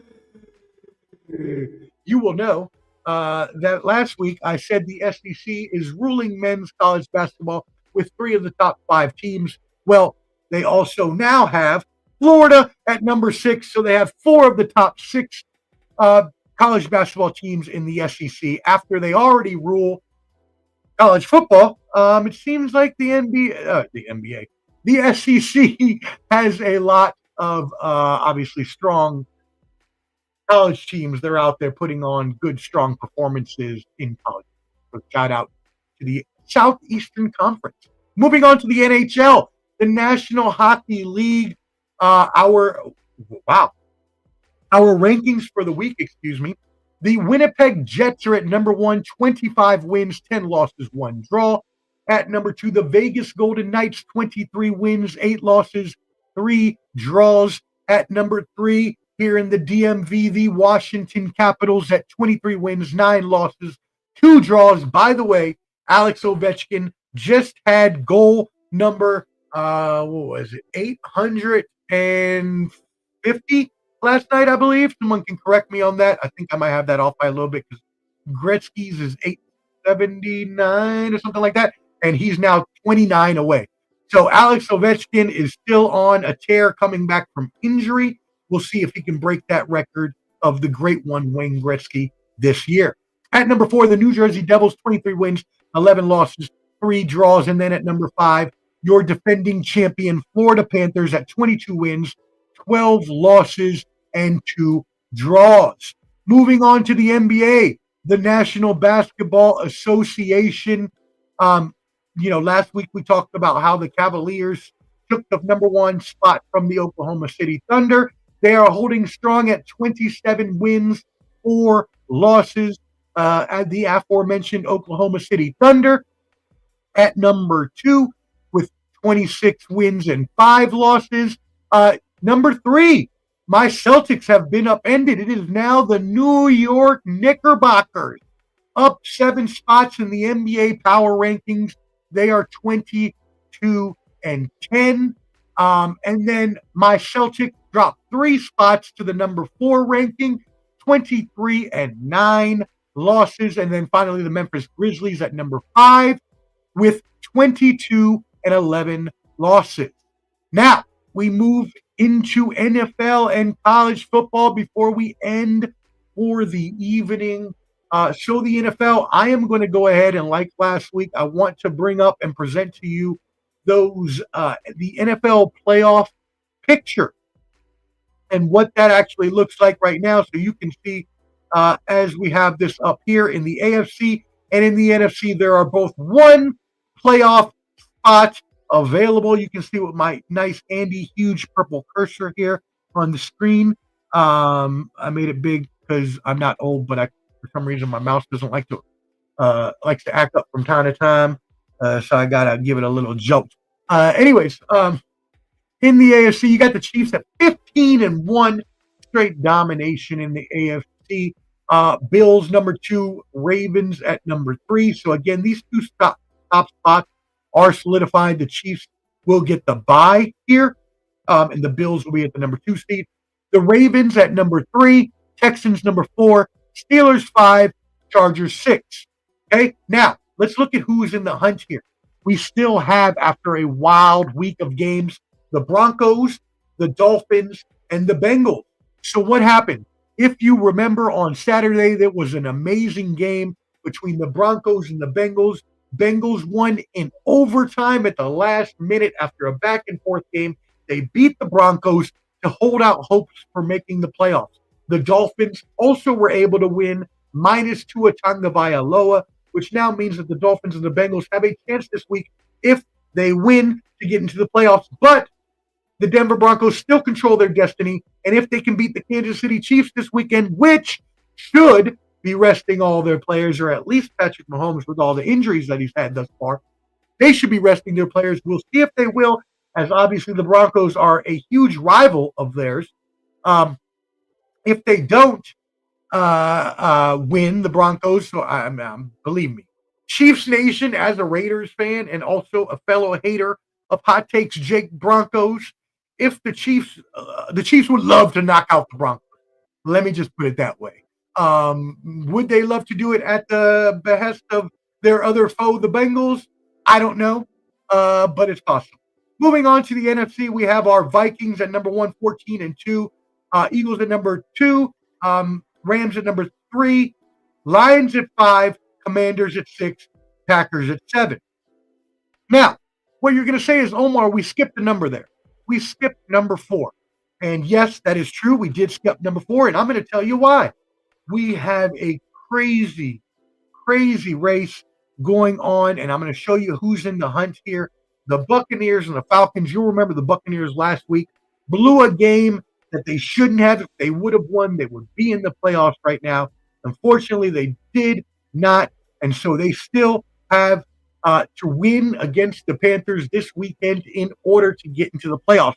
you will know that last week I said the SEC is ruling men's college basketball with 3 of the top 5 teams. Well, they also now have Florida at number 6, so they have 4 of the top 6 college basketball teams in the SEC after they already rule college football. It seems like the SEC has a lot of obviously strong college teams. They're out there putting on good, strong performances in college. So shout out to the Southeastern Conference. Moving on to the NHL, the National Hockey League. Our rankings for the week, The Winnipeg Jets are at number 1, 25 wins, 10 losses, 1 draw. At number 2, the Vegas Golden Knights, 23 wins, 8 losses, 3 draws. At number 3, here in the DMV, the Washington Capitals at 23 wins, 9 losses, 2 draws. By the way, Alex Ovechkin just had goal number, 850 last night, I believe. Someone can correct me on that. I think I might have that off by a little bit because Gretzky's is 879 or something like that, and he's now 29 away. So Alex Ovechkin is still on a tear coming back from injury. We'll see if he can break that record of the great one, Wayne Gretzky, this year. At number 4, the New Jersey Devils, 23 wins, 11 losses, 3 draws. And then at number 5, your defending champion Florida Panthers at 22 wins, 12 losses, and 2 draws. Moving on to the NBA, the National Basketball Association. Last week we talked about how the Cavaliers took the number 1 spot from the Oklahoma City Thunder. They are holding strong at 27 wins, 4 losses. At the aforementioned Oklahoma City Thunder at number 2 with 26 wins and 5 losses. Number 3, my Celtics have been upended. It is now the New York Knickerbockers, up 7 spots in the NBA power rankings. They are 22 and 10. And then my Celtics dropped 3 spots to the number 4 ranking, 23 and 9 losses. And then finally, the Memphis Grizzlies at number 5 with 22 and 11 losses. Now, we move into NFL and college football before we end for the evening. So the NFL, I am going to go ahead and, like last week, I want to bring up and present to you the NFL playoff picture and what that actually looks like right now. So you can see as we have this up here in the AFC and in the NFC, there are both 1 playoff spot available. You can see with my nice Andy huge purple cursor here on the screen. I made it big because I'm not old, but for some reason my mouse doesn't likes to act up from time to time. So I gotta give it a little jolt. Anyways, in the AFC, you got the Chiefs at 15 and 1, straight domination in the AFC. Bills number 2, Ravens at number 3. So again, these 2 top spots are solidified. The Chiefs will get the bye here, and the Bills will be at the number 2 seed. The Ravens at number 3, Texans number 4, Steelers 5, Chargers 6. Okay, now let's look at who's in the hunt here. We still have, after a wild week of games, the Broncos, the Dolphins, and the Bengals. So what happened? If you remember on Saturday, there was an amazing game between the Broncos and the Bengals. Bengals won in overtime at the last minute after a back-and-forth game. They beat the Broncos to hold out hopes for making the playoffs. The Dolphins also were able to win minus Tua Tagovailoa, which now means that the Dolphins and the Bengals have a chance this week if they win to get into the playoffs. But the Denver Broncos still control their destiny, and if they can beat the Kansas City Chiefs this weekend, which should be resting all their players, or at least Patrick Mahomes with all the injuries that he's had thus far, they should be resting their players. We'll see if they will, as obviously the Broncos are a huge rival of theirs. If they don't win, the Broncos, so believe me, Chiefs Nation, as a Raiders fan and also a fellow hater of hot takes, Jake Broncos, if the Chiefs would love to knock out the Broncos. Let me just put it that way. Would they love to do it at the behest of their other foe, the Bengals? I don't know, but it's possible. Moving on to the NFC, we have our Vikings at number 1, 14 and 2. Eagles at number 2. Rams at number 3. Lions at 5. Commanders at 6. Packers at 7. Now, what you're going to say is, Omar, we skipped a number there. We skipped number 4. And yes, that is true. We did skip number 4, and I'm going to tell you why. We have a crazy, crazy race going on, and I'm going to show you who's in the hunt here. The Buccaneers and the Falcons. You'll remember the Buccaneers last week blew a game that they shouldn't have. If they would have won, they would be in the playoffs right now. Unfortunately, they did not, and so they still have to win against the Panthers this weekend in order to get into the playoffs.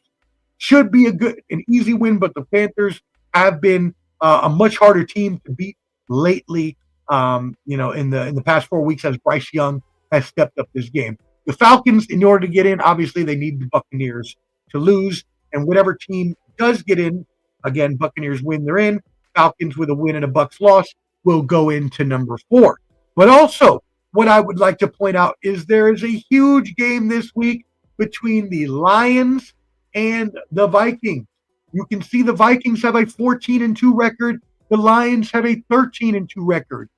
Should be an easy win, but the Panthers have been a much harder team to beat lately. In the past 4 weeks, as Bryce Young has stepped up this game. The Falcons, in order to get in, obviously they need the Buccaneers to lose, and whatever team does get in, again, Buccaneers win, they're in. Falcons with a win and a Bucs loss will go into number 4. But also, what I would like to point out is there is a huge game this week between the Lions and the Vikings. You can see the Vikings have a 14 and 2 record. The Lions have a 13 and 2 record.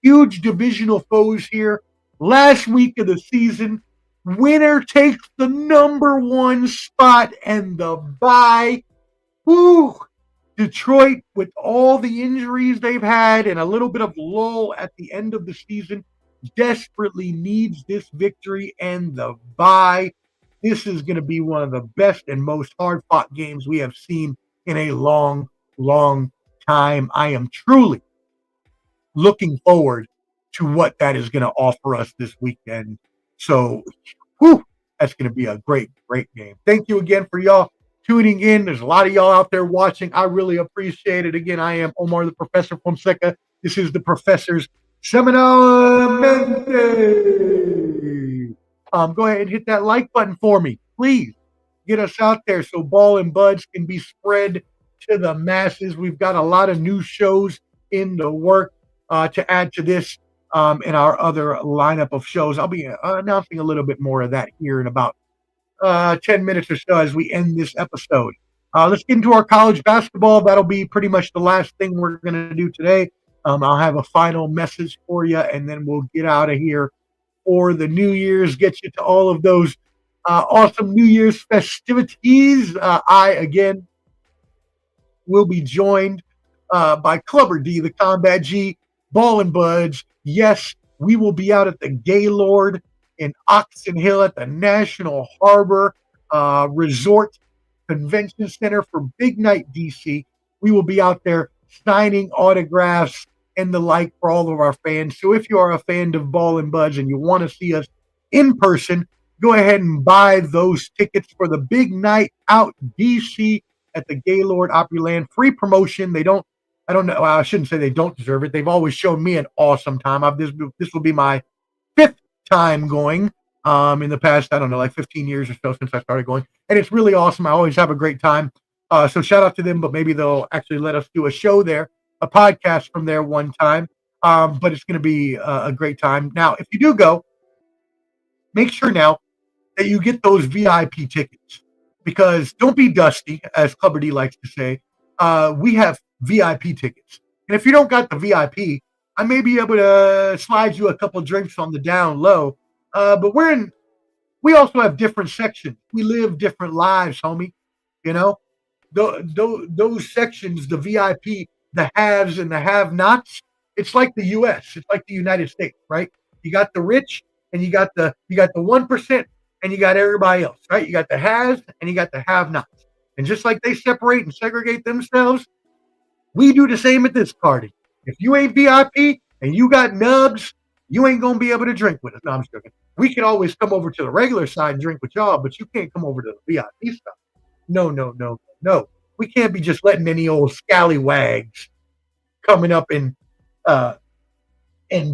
Huge divisional foes here. Last week of the season, winner takes the number 1 spot and the bye. Woo! Detroit, with all the injuries they've had and a little bit of lull at the end of the season, desperately needs this victory and the bye. This is going to be one of the best and most hard-fought games we have seen in a long, long time. I am truly looking forward to what that is going to offer us this weekend. So, that's going to be a great, great game. Thank you again for y'all tuning in. There's a lot of y'all out there watching. I really appreciate it. Again, I am Omar, the Professor Fonseca. This is the Professor's Semanalmente. Go ahead and hit that like button for me, please. Get us out there so Ball and Buds can be spread to the masses. We've got a lot of new shows in the work to add to this and our other lineup of shows. I'll be announcing a little bit more of that here in about 10 minutes or so as we end this episode. Let's get into our college basketball. That'll be pretty much the last thing we're going to do today. I'll have a final message for you, and then we'll get out of here for the New Year's, get you to all of those awesome New Year's festivities. I, again, will be joined by Clubber D, the Combat G, Ball and Buds. Yes, we will be out at the Gaylord in Oxon Hill at the National Harbor Resort Convention Center for Big Night DC. We will be out there signing autographs and the like for all of our fans. So if you are a fan of Ball and Buds and you want to see us in person, go ahead and buy those tickets for the big night out DC at the Gaylord Opryland. Free promotion. I don't know. I shouldn't say they don't deserve it. They've always shown me an awesome time. This will be my 5th time going in the past, I don't know, like 15 years or so since I started going. And it's really awesome. I always have a great time. So shout out to them, but maybe they'll actually let us do a show there, a podcast from there one time. But it's going to be a great time. Now, if you do go, make sure now that you get those VIP tickets, because don't be dusty, as Clubber D likes to say. We have VIP tickets. And if you don't got the VIP, I may be able to slide you a couple drinks on the down low. But we also have different sections. We live different lives, homie. You know, those sections, the VIP, the haves and the have-nots, it's like the U.S. It's like the United States, right? You got the rich and you got the 1%, and you got everybody else, right? You got the haves and you got the have-nots. And just like they separate and segregate themselves, we do the same at this party. If you ain't VIP and you got nubs, you ain't going to be able to drink with us. No, I'm just joking. We can always come over to the regular side and drink with y'all, but you can't come over to the VIP stuff. No. We can't be just letting any old scallywags coming up and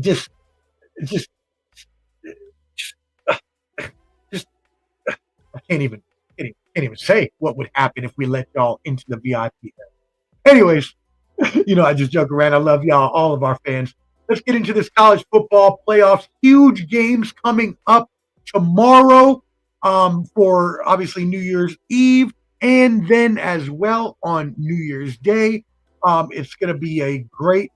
just I can't even say what would happen if we let y'all into the VIP. Anyways, I just joke around. I love y'all, all of our fans. Let's get into this college football playoffs. Huge games coming up tomorrow for obviously New Year's Eve, and then as well on New Year's Day. It's going to be a great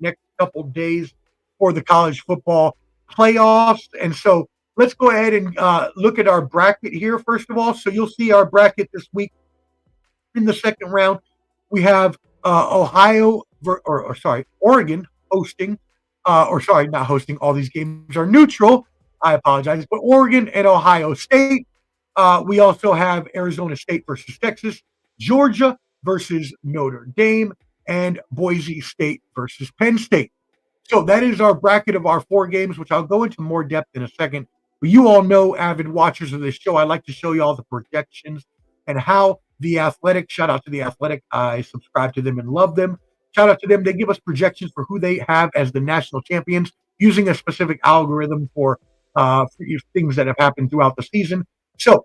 next couple days for the college football playoffs. And so let's go ahead and look at our bracket here, first of all. So you'll see our bracket this week. In the second round, we have Oregon hosting, not hosting. All these games are neutral. I apologize. But Oregon and Ohio State. We also have Arizona State versus Texas, Georgia versus Notre Dame, and Boise State versus Penn State. So that is our bracket of our 4 games, which I'll go into more depth in a second. But you all know, avid watchers of this show, I like to show you all the projections and how The Athletic, shout out to The Athletic, I subscribe to them and love them. Shout out to them. They give us projections for who they have as the national champions using a specific algorithm for things that have happened throughout the season. So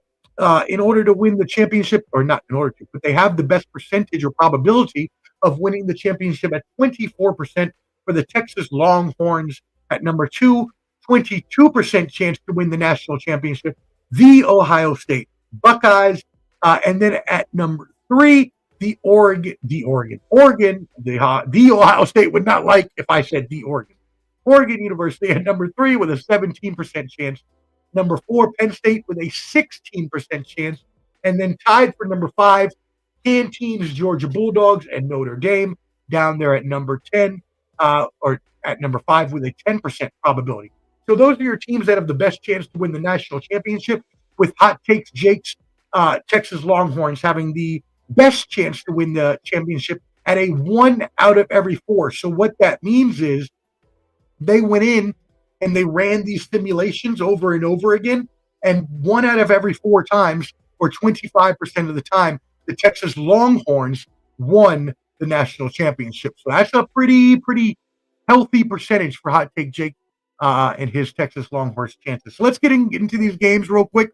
in order to win the championship, or not in order to, but they have the best percentage or probability of winning the championship at 24% for the Texas Longhorns at number 2, 22% chance to win the national championship, the Ohio State Buckeyes, and then at number 3, the Ohio State would not like if I said the Oregon University at number 3 with a 17% chance. Number 4, Penn State with a 16% chance. And then tied for number 5, Canteens, Georgia Bulldogs, and Notre Dame down there at number 10, or at number 5 with a 10% probability. So those are your teams that have the best chance to win the national championship, with Hot Takes Jake's Texas Longhorns having the best chance to win the championship at a 1 out of every 4. So what that means is they went in and they ran these simulations over and over again, and 1 out of every 4 times, or 25% of the time, the Texas Longhorns won the national championship. So that's a pretty healthy percentage for Hot Take Jake and his Texas Longhorns chances. So let's get into these games real quick.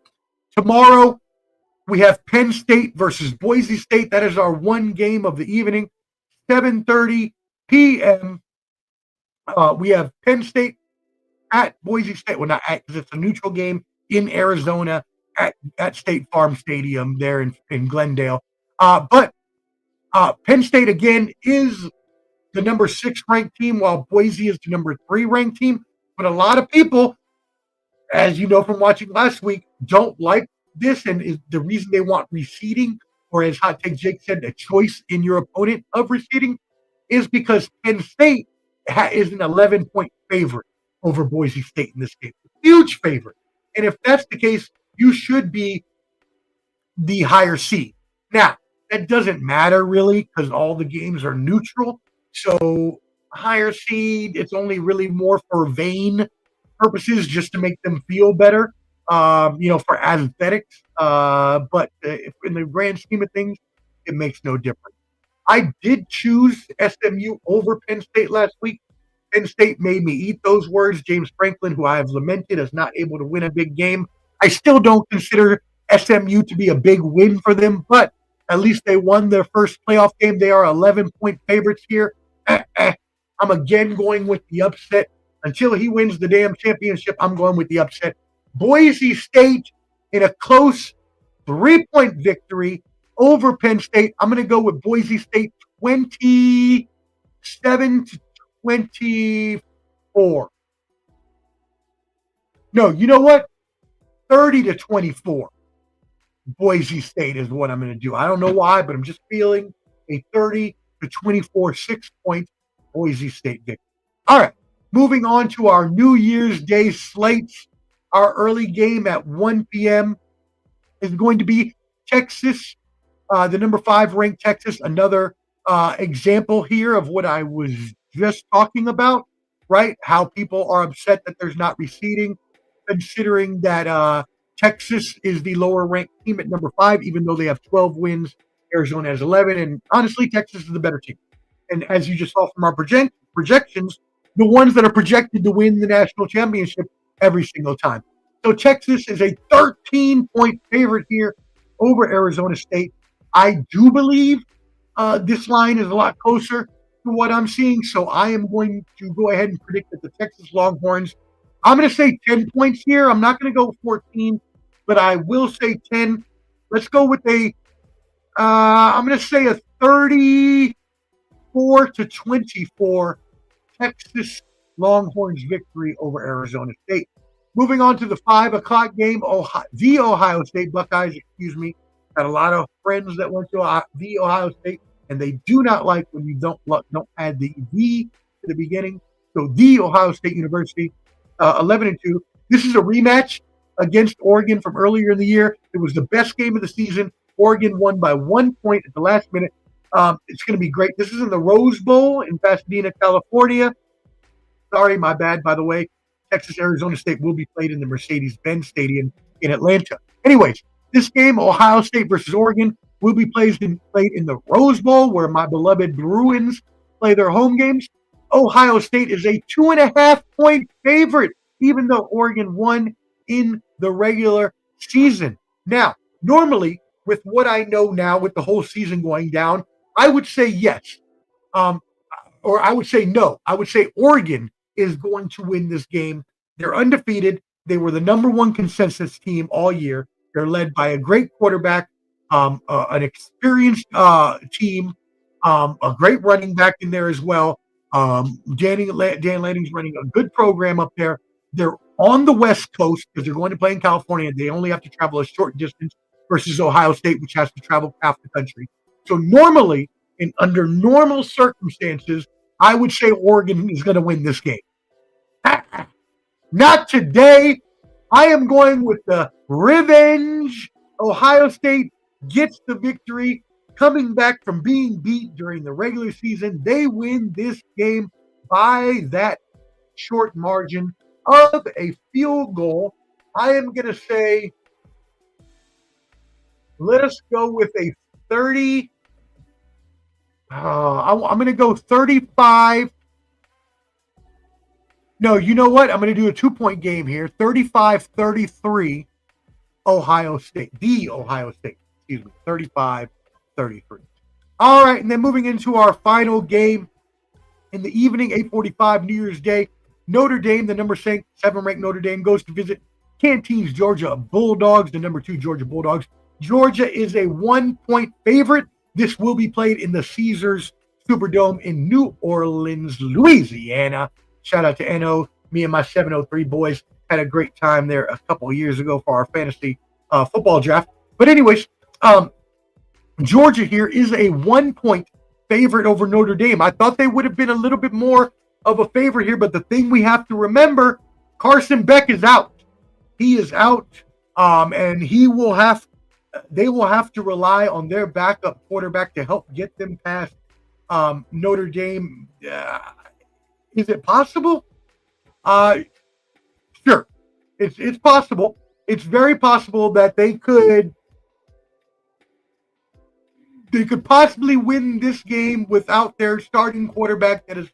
Tomorrow, we have Penn State versus Boise State. That is our one game of the evening, 7:30 p.m. We have Penn State at Boise State. Well, not at, because it's a neutral game in Arizona at State Farm Stadium there in Glendale. But Penn State, again, is the number 6 ranked team, while Boise is the number 3 ranked team. But a lot of people, as you know from watching last week, don't like this, and is the reason they want reseeding, or as Hot Take Jake said, a choice in your opponent of reseeding, is because Penn State is an 11-point favorite over Boise State in this game. Huge favorite. And if that's the case, you should be the higher seed. Now, that doesn't matter really because all the games are neutral. So higher seed, it's only really more for vain purposes, just to make them feel better, for aesthetics. But in the grand scheme of things, it makes no difference. I did choose SMU over Penn State last week. Penn State made me eat those words. James Franklin, who I have lamented as not able to win a big game. I still don't consider SMU to be a big win for them, but at least they won their first playoff game. They are 11-point favorites here. I'm again going with the upset. Until he wins the damn championship, I'm going with the upset. Boise State in a close 3-point victory over Penn State. I'm going to go with Boise State 27-24. No, you know what? 30-24. Boise State is what I'm going to do. I don't know why, but I'm just feeling a 30-24 6-point Boise State victory. All right, moving on to our New Year's Day slates. Our early game at 1 p.m. is going to be Texas, the number 5 ranked Texas. Another example here of what I was just talking about, right? How people are upset that there's not reseeding, considering that Texas is the lower ranked team at number 5, even though they have 12 wins. Arizona has 11, and honestly, Texas is the better team. And as you just saw from our projections, the ones that are projected to win the national championship every single time. So Texas is a 13-point favorite here over Arizona State. I do believe this line is a lot closer to what I'm seeing, so I am going to go ahead and predict that the Texas Longhorns, I'm going to say 10 points here. I'm not going to go 14, but I will say 10. Let's go with I'm going to say a 34-24 Texas Longhorns victory over Arizona State. Moving on to the 5 o'clock game, the Ohio State Buckeyes, Got a lot of friends that went to the Ohio State, and they do not like when you don't add the to the beginning. So the Ohio State University, 11-2. This is a rematch against Oregon from earlier in the year. It was the best game of the season. Oregon won by 1 point at the last minute. It's going to be great. This is in the Rose Bowl in Pasadena, California. Sorry, my bad, by the way. Texas Arizona State will be played in the Mercedes-Benz Stadium in Atlanta. Anyways, this game, Ohio State versus Oregon, will be played in the Rose Bowl, where my beloved Bruins play their home games. Ohio State is a 2.5-point favorite, even though Oregon won in the regular season. Now, normally, with what I know now, with the whole season going down, I would say yes. Or I would say no. I would say Oregon is going to win this game. They're undefeated. They were the number 1 consensus team all year. They're led by a great quarterback, an experienced team, a great running back in there as well. Dan Lanning's running a good program up there. They're on the West Coast because they're going to play in California. They only have to travel a short distance versus Ohio State, which has to travel half the country. So normally, under normal circumstances, I would say Oregon is going to win this game. Not today. I am going with the revenge. Ohio State gets the victory, coming back from being beat during the regular season. They win this game by that short margin of a field goal. I am going to say, let us go with a 30. I'm going to go 35. No, you know what? I'm going to do a 2-point game here. 35-33, Ohio State. The Ohio State. Excuse me. 35-33. All right, and then moving into our final game in the evening, 8:45, New Year's Day. Notre Dame, the number 7 ranked Notre Dame, goes to visit Canteens Georgia Bulldogs, the number 2 Georgia Bulldogs. Georgia is a 1-point favorite. This will be played in the Caesars Superdome in New Orleans, Louisiana. Shout out to NO. Me and my 703 boys had a great time there a couple of years ago for our fantasy football draft. But anyways, Georgia here is a 1-point favorite over Notre Dame. I thought they would have been a little bit more of a favorite here, but the thing we have to remember, Carson Beck is out. He is out, and they will have to rely on their backup quarterback to help get them past Notre Dame. Is it possible? Sure. It's possible. It's very possible that they could possibly win this game without their starting quarterback that has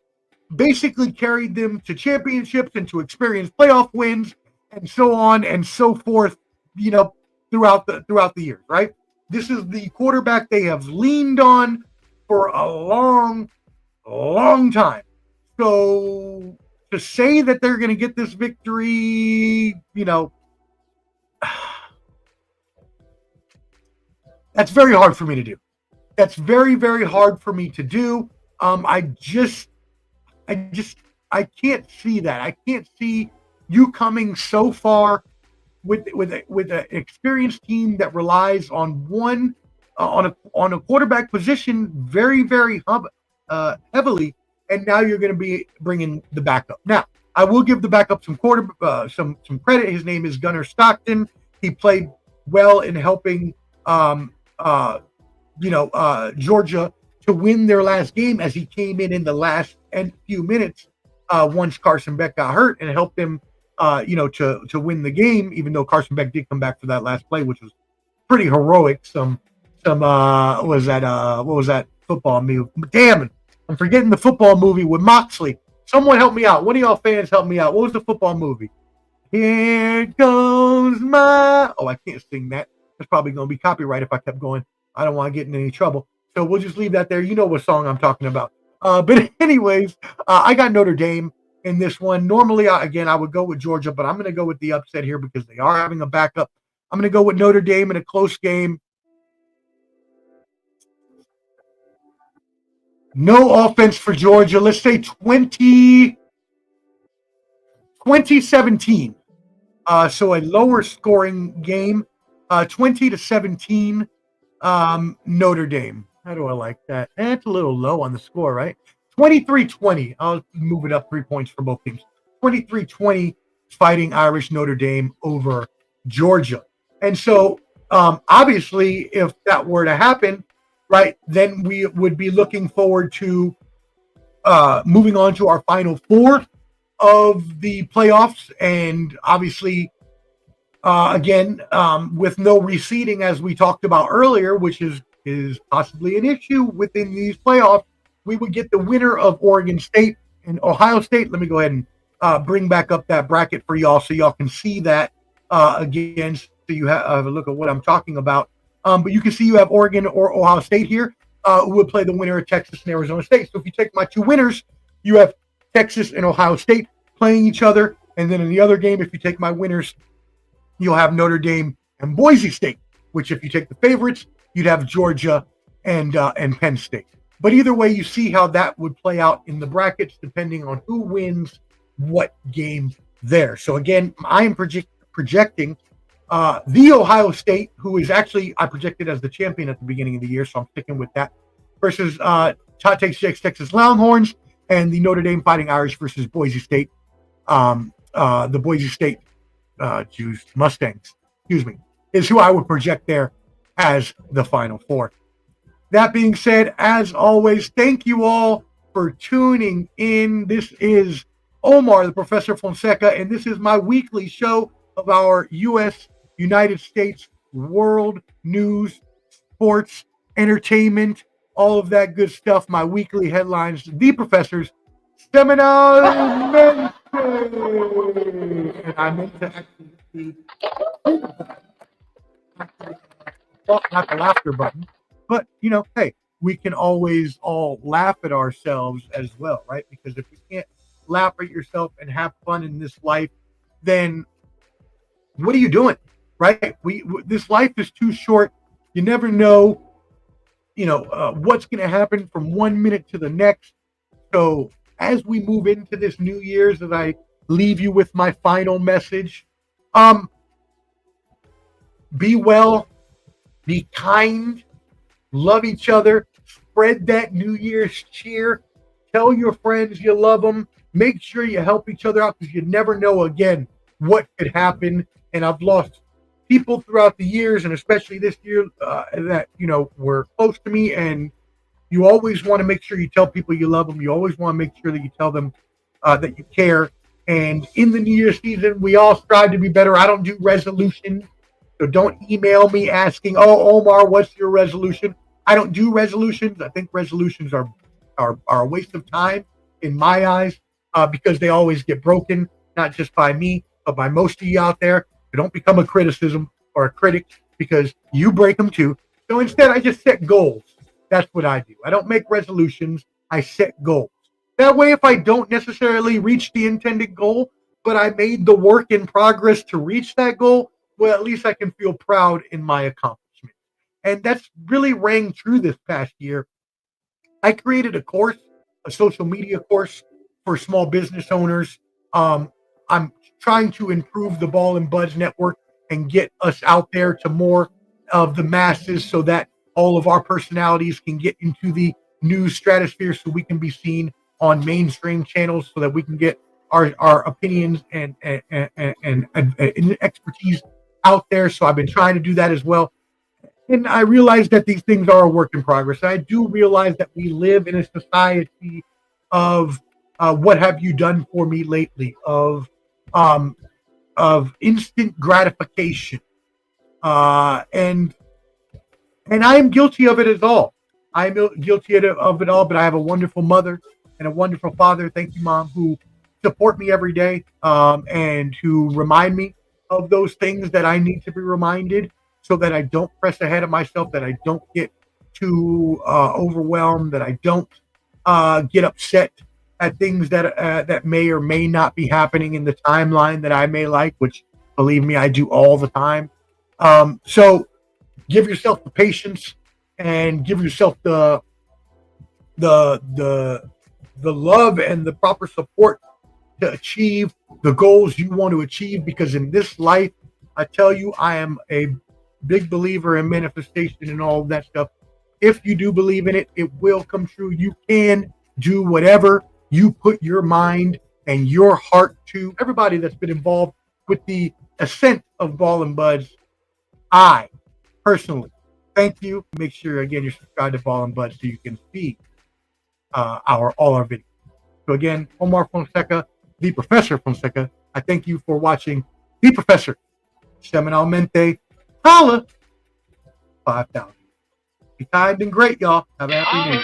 basically carried them to championships and to experience playoff wins and so on and so forth, throughout the years, right? This is the quarterback they have leaned on for a long, long time. So to say that they're going to get this victory, that's very hard for me to do. That's very, very hard for me to do. I can't see that. I can't see you coming so far with an experienced team that relies on on a quarterback position very, very heavily, and now you're going to be bringing the backup. Now, I will give the backup some credit. His name is Gunnar Stockton. He played well in helping Georgia to win their last game, as he came in the last few minutes once Carson Beck got hurt, and helped him to win the game, even though Carson Beck did come back for that last play, which was pretty heroic. What was that football movie? Damn it, I'm forgetting the football movie with Moxley. Someone help me out. One of y'all fans help me out. What was the football movie? Here goes my... Oh, I can't sing that. That's probably going to be copyright if I kept going. I don't want to get in any trouble. So we'll just leave that there. You know what song I'm talking about. But anyways, I got Notre Dame in this one. Normally, I would go with Georgia, but I'm going to go with the upset here because they are having a backup. I'm going to go with Notre Dame in a close game. No offense for Georgia. Let's say 2017. So a lower scoring game. 20-17. Notre Dame. How do I like that? It's a little low on the score, right? 23-20. I'll move it up 3 points for both teams. 23-20 Fighting Irish Notre Dame over Georgia. And so, obviously, if that were to happen, right, then we would be looking forward to moving on to our final four of the playoffs. And obviously, again, with no reseeding, as we talked about earlier, which is possibly an issue within these playoffs, we would get the winner of Oregon State and Ohio State. Let me go ahead and bring back up that bracket for y'all so y'all can see that again, so you have a look at what I'm talking about. But you can see you have Oregon or Ohio State here who would play the winner of Texas and Arizona State. So if you take my two winners, you have Texas and Ohio State playing each other. And then in the other game, if you take my winners, you'll have Notre Dame and Boise State, which if you take the favorites, you'd have Georgia and Penn State. But either way, you see how that would play out in the brackets depending on who wins what game there. So again, I am projecting the Ohio State, who is actually, I projected as the champion at the beginning of the year, so I'm sticking with that, versus Texas Longhorns, and the Notre Dame Fighting Irish versus Boise State, the Boise State Mustangs, is who I would project there as the Final Four. That being said, as always, thank you all for tuning in. This is Omar, the Professor Fonseca, and this is my weekly show of our United States world news, sports, entertainment, all of that good stuff. My weekly headlines, The Professor's Semanalmente. And I meant to actually not the laughter button, but hey, we can always all laugh at ourselves as well, right? Because if you can't laugh at yourself and have fun in this life, then what are you doing, right? This life is too short. You never know, what's going to happen from 1 minute to the next. So as we move into this New Year's, as I leave you with my final message, be well, be kind, love each other, spread that New Year's cheer, tell your friends you love them, make sure you help each other out because you never know again what could happen. And I've lost people throughout the years, and especially this year, that were close to me. And you always want to make sure you tell people you love them. You always want to make sure that you tell them that you care. And in the New Year's season, we all strive to be better. I don't do resolutions, so don't email me asking, "Oh, Omar, what's your resolution?" I don't do resolutions. I think resolutions are a waste of time in my eyes because they always get broken, not just by me, but by most of you out there. So don't become a criticism or a critic because you break them too. So instead, I just set goals. That's what I do. I don't make resolutions. I set goals. That way, if I don't necessarily reach the intended goal, but I made the work in progress to reach that goal, well, at least I can feel proud in my accomplishment. And that's really rang true this past year. I created a course, a social media course for small business owners. I'm trying to improve the Ball and Buds network and get us out there to more of the masses so that all of our personalities can get into the news stratosphere so we can be seen on mainstream channels so that we can get our opinions and expertise out there. So I've been trying to do that as well. And I realize that these things are a work in progress. I do realize that we live in a society of what have you done for me lately, of instant gratification, and I am guilty of it as all. I'm guilty of it all, but I have a wonderful mother and a wonderful father. Thank you, Mom, who support me every day and who remind me of those things that I need to be reminded so that I don't press ahead of myself, that I don't get too overwhelmed, that I don't get upset at things that may or may not be happening in the timeline that I may like, which, believe me, I do all the time. So give yourself the patience and give yourself the love and the proper support to achieve the goals you want to achieve, because in this life, I tell you, I am a big believer in manifestation and all of that stuff. If you do believe in it, it will come true. You can do whatever you put your mind and your heart to. Everybody that's been involved with the ascent of Ball and Buds, I personally thank you. Make sure again you're subscribed to Ball and Buds so you can see all our videos. So again, Omar Fonseca, the Professor Fonseca, I thank you for watching the Professor. Semanalmente, holla, 5,000. Be kind and great, y'all. Have a happy day.